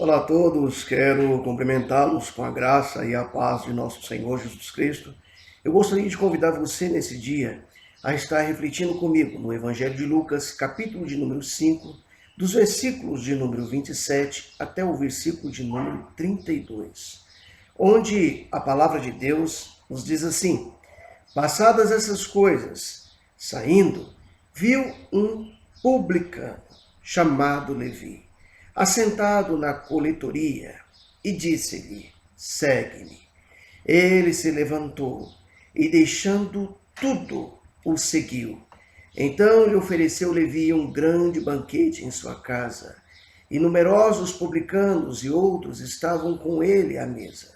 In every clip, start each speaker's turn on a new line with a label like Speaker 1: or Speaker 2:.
Speaker 1: Olá a todos, quero cumprimentá-los com a graça e a paz de nosso Senhor Jesus Cristo. Eu gostaria de convidar você nesse dia a estar refletindo comigo no Evangelho de Lucas, capítulo de número 5, dos versículos de número 27 até o versículo de número 32, onde a palavra de Deus nos diz assim: passadas essas coisas, saindo, viu um publicano chamado Levi, assentado na coletoria, e disse-lhe: segue-me. Ele se levantou e, deixando tudo, o seguiu. Então lhe ofereceu Levi um grande banquete em sua casa, e numerosos publicanos e outros estavam com ele à mesa.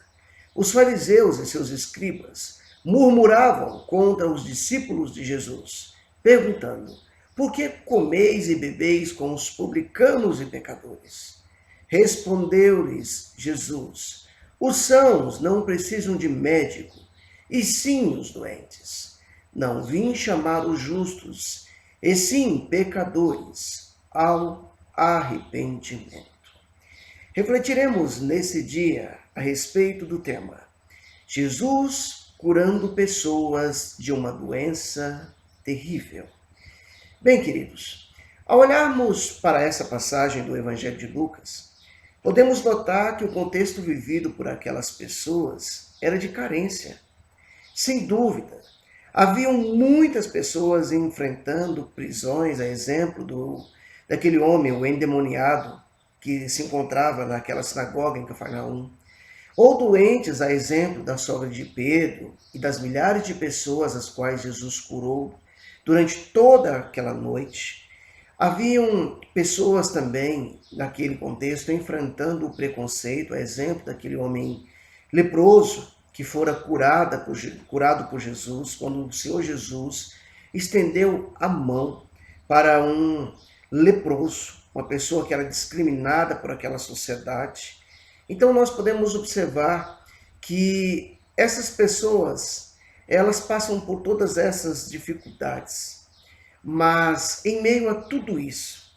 Speaker 1: Os fariseus e seus escribas murmuravam contra os discípulos de Jesus, perguntando: por que comeis e bebeis com os publicanos e pecadores? Respondeu-lhes Jesus: os sãos não precisam de médico, e sim os doentes. Não vim chamar os justos, e sim pecadores, ao arrependimento. Refletiremos nesse dia a respeito do tema Jesus curando pessoas de uma doença terrível. Bem, queridos, ao olharmos para essa passagem do Evangelho de Lucas, podemos notar que o contexto vivido por aquelas pessoas era de carência. Sem dúvida, haviam muitas pessoas enfrentando prisões, a exemplo daquele homem, o endemoniado, que se encontrava naquela sinagoga em Cafarnaum, ou doentes, a exemplo da sogra de Pedro e das milhares de pessoas as quais Jesus curou durante toda aquela noite. Haviam pessoas também, naquele contexto, enfrentando o preconceito, a exemplo daquele homem leproso que fora curado por Jesus, quando o Senhor Jesus estendeu a mão para um leproso, uma pessoa que era discriminada por aquela sociedade. Então nós podemos observar que essas pessoas, elas passam por todas essas dificuldades. Mas em meio a tudo isso,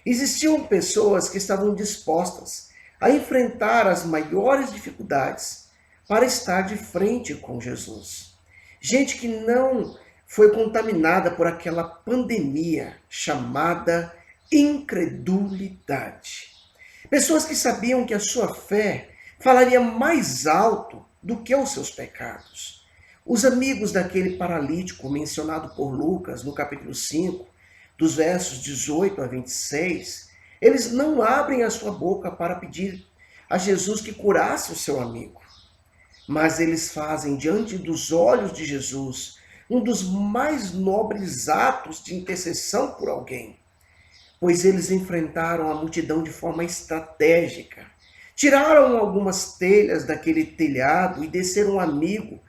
Speaker 1: existiam pessoas que estavam dispostas a enfrentar as maiores dificuldades para estar de frente com Jesus. Gente que não foi contaminada por aquela pandemia chamada incredulidade. Pessoas que sabiam que a sua fé falaria mais alto do que os seus pecados. Os amigos daquele paralítico mencionado por Lucas no capítulo 5, dos versos 18 a 26, eles não abrem a sua boca para pedir a Jesus que curasse o seu amigo. Mas eles fazem diante dos olhos de Jesus um dos mais nobres atos de intercessão por alguém, pois eles enfrentaram a multidão de forma estratégica. Tiraram algumas telhas daquele telhado e desceram um amigo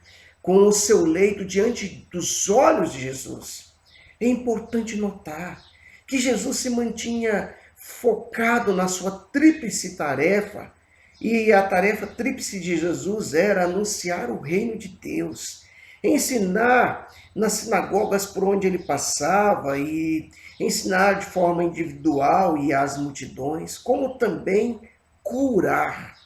Speaker 1: com o seu leito diante dos olhos de Jesus. É importante notar que Jesus se mantinha focado na sua tríplice tarefa, e a tarefa tríplice de Jesus era anunciar o reino de Deus, ensinar nas sinagogas por onde ele passava e ensinar de forma individual e às multidões, como também curar.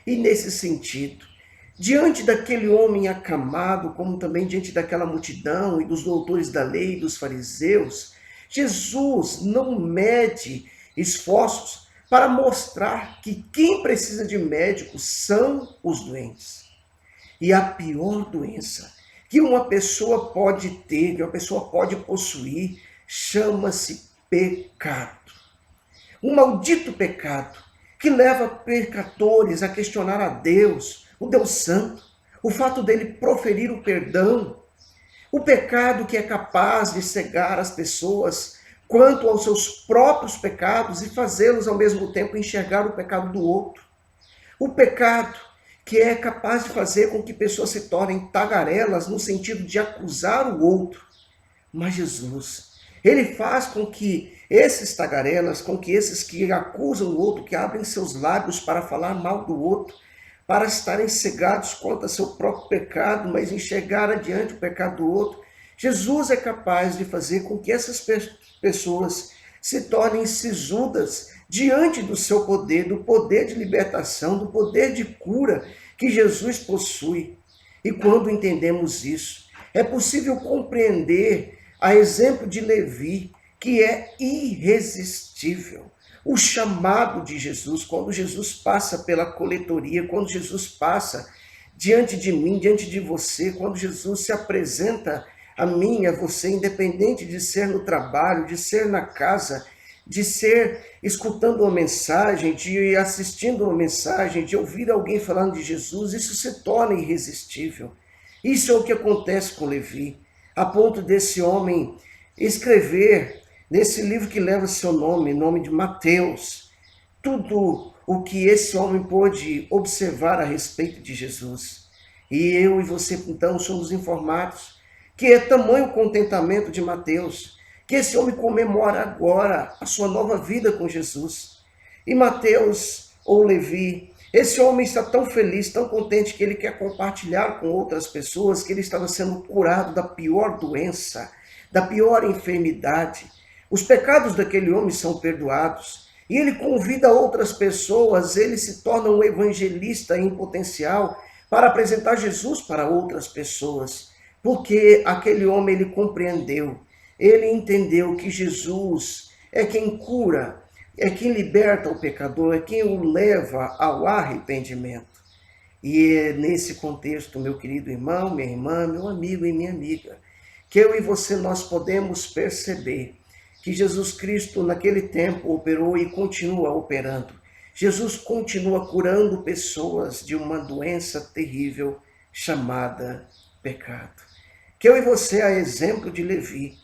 Speaker 1: E nesse sentido, diante daquele homem acamado, como também diante daquela multidão e dos doutores da lei, dos fariseus, Jesus não mede esforços para mostrar que quem precisa de médicos são os doentes. E a pior doença que uma pessoa pode ter, que uma pessoa pode possuir, chama-se pecado. Um maldito pecado que leva pecadores a questionar a Deus, o Deus Santo, o fato dele proferir o perdão. O pecado que é capaz de cegar as pessoas quanto aos seus próprios pecados e fazê-los ao mesmo tempo enxergar o pecado do outro. O pecado que é capaz de fazer com que pessoas se tornem tagarelas no sentido de acusar o outro. Mas Jesus, ele faz com que esses tagarelas, com que esses que acusam o outro, que abrem seus lábios para falar mal do outro, para estarem cegados contra seu próprio pecado, mas enxergar adiante o pecado do outro, Jesus é capaz de fazer com que essas pessoas se tornem sisudas diante do seu poder, do poder de libertação, do poder de cura que Jesus possui. E quando entendemos isso, é possível compreender, a exemplo de Levi, que é irresistível. O chamado de Jesus, quando Jesus passa pela coletoria, quando Jesus passa diante de mim, diante de você, quando Jesus se apresenta a mim, a você, independente de ser no trabalho, de ser na casa, de ser escutando uma mensagem, de assistindo uma mensagem, de ouvir alguém falando de Jesus, isso se torna irresistível. Isso é o que acontece com Levi, a ponto desse homem escrever nesse livro que leva seu nome, nome de Mateus, tudo o que esse homem pôde observar a respeito de Jesus. E eu e você, então, somos informados que é tamanho o contentamento de Mateus, que esse homem comemora agora a sua nova vida com Jesus. E Mateus, ou Levi, esse homem está tão feliz, tão contente, que ele quer compartilhar com outras pessoas que ele estava sendo curado da pior doença, da pior enfermidade. Os pecados daquele homem são perdoados. E ele convida outras pessoas, ele se torna um evangelista em potencial para apresentar Jesus para outras pessoas. Porque aquele homem, ele compreendeu, ele entendeu que Jesus é quem cura, é quem liberta o pecador, é quem o leva ao arrependimento. E é nesse contexto, meu querido irmão, minha irmã, meu amigo e minha amiga, que eu e você, nós podemos perceber que Jesus Cristo naquele tempo operou e continua operando. Jesus continua curando pessoas de uma doença terrível chamada pecado. Que eu e você, a exemplo de Levi,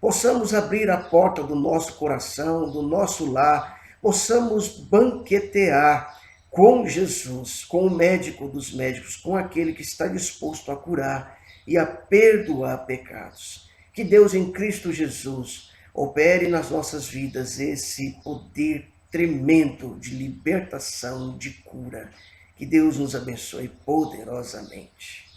Speaker 1: possamos abrir a porta do nosso coração, do nosso lar, possamos banquetear com Jesus, com o médico dos médicos, com aquele que está disposto a curar e a perdoar pecados. Que Deus em Cristo Jesus opere nas nossas vidas esse poder tremendo de libertação, de cura. Que Deus nos abençoe poderosamente.